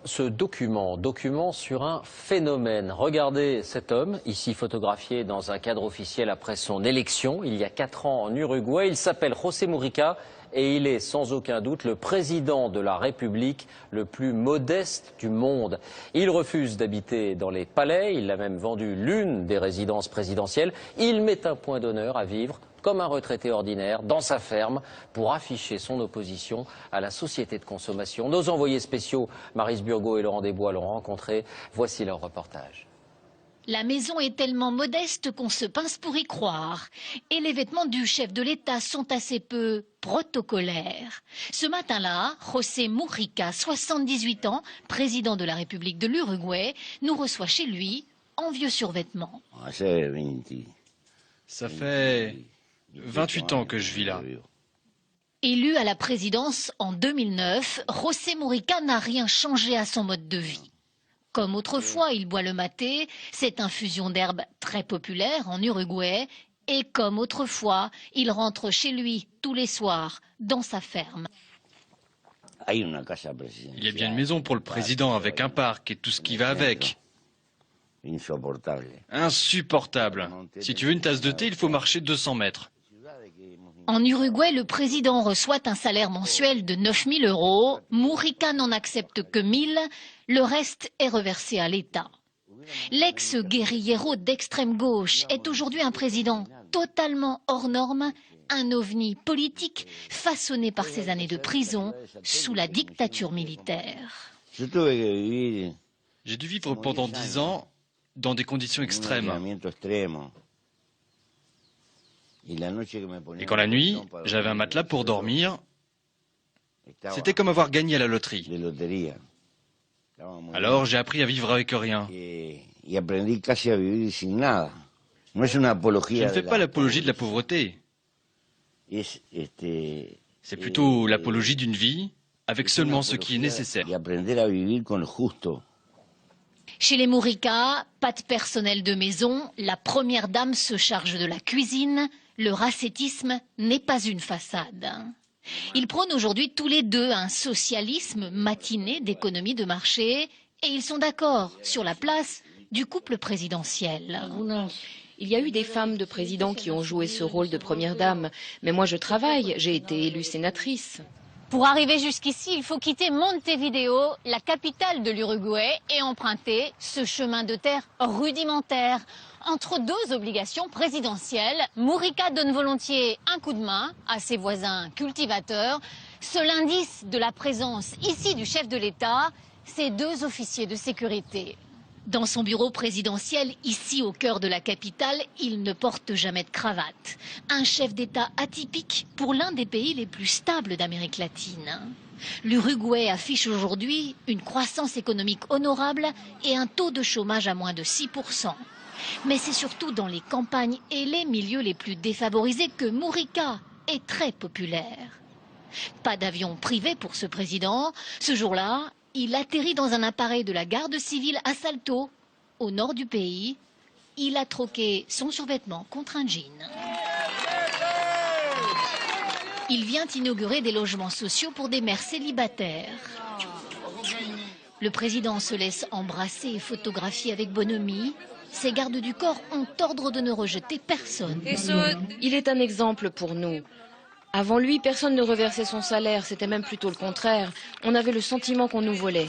ce document sur un phénomène. Regardez cet homme, ici photographié dans un cadre officiel après son élection, il y a 4 ans en Uruguay. Il s'appelle José Mujica et il est sans aucun doute le président de la République le plus modeste du monde. Il refuse d'habiter dans les palais, il a même vendu l'une des résidences présidentielles. Il met un point d'honneur à vivre comme un retraité ordinaire, dans sa ferme, pour afficher son opposition à la société de consommation. Nos envoyés spéciaux, Maryse Burgot et Laurent Desbois, l'ont rencontré. Voici leur reportage. La maison est tellement modeste qu'on se pince pour y croire. Et les vêtements du chef de l'État sont assez peu protocolaires. Ce matin-là, José Mujica, 78 ans, président de la République de l'Uruguay, nous reçoit chez lui en vieux survêtement. Ça fait 28 ans que je vis là. Élu à la présidence en 2009, José Mujica n'a rien changé à son mode de vie. Comme autrefois, il boit le maté, cette infusion d'herbe très populaire en Uruguay. Et comme autrefois, il rentre chez lui tous les soirs, dans sa ferme. Il y a bien une maison pour le président avec un parc et tout ce qui va avec. Insupportable. Si tu veux une tasse de thé, il faut marcher 200 mètres. En Uruguay, le président reçoit un salaire mensuel de 9 000 €. Mujica n'en accepte que 1 000. Le reste est reversé à l'État. L'ex-guérillero d'extrême gauche est aujourd'hui un président totalement hors norme, un ovni politique façonné par ses années de prison sous la dictature militaire. J'ai dû vivre pendant 10 ans dans des conditions extrêmes. Et quand la nuit, j'avais un matelas pour dormir, c'était comme avoir gagné à la loterie. Alors j'ai appris à vivre avec rien. Je ne fais pas l'apologie de la pauvreté. C'est plutôt l'apologie d'une vie avec seulement ce qui est nécessaire. Chez les Mujica, pas de personnel de maison, la première dame se charge de la cuisine. Le racetisme n'est pas une façade. Ils prônent aujourd'hui tous les deux un socialisme matiné d'économie de marché et ils sont d'accord sur la place du couple présidentiel. Il y a eu des femmes de présidents qui ont joué ce rôle de première dame, mais moi je travaille, j'ai été élue sénatrice. Pour arriver jusqu'ici, il faut quitter Montevideo, la capitale de l'Uruguay, et emprunter ce chemin de terre rudimentaire. Entre 2 obligations présidentielles, Mujica donne volontiers un coup de main à ses voisins cultivateurs. Seul indice de la présence ici du chef de l'État, ces 2 officiers de sécurité. Dans son bureau présidentiel, ici au cœur de la capitale, il ne porte jamais de cravate. Un chef d'État atypique pour l'un des pays les plus stables d'Amérique latine. L'Uruguay affiche aujourd'hui une croissance économique honorable et un taux de chômage à moins de 6%. Mais c'est surtout dans les campagnes et les milieux les plus défavorisés que Mujica est très populaire. Pas d'avion privé pour ce président. Ce jour-là, il atterrit dans un appareil de la garde civile à Salto, au nord du pays. Il a troqué son survêtement contre un jean. Il vient inaugurer des logements sociaux pour des mères célibataires. Le président se laisse embrasser et photographier avec bonhomie. Ses gardes du corps ont ordre de ne rejeter personne. Il est un exemple pour nous. Avant lui, personne ne reversait son salaire, c'était même plutôt le contraire. On avait le sentiment qu'on nous volait.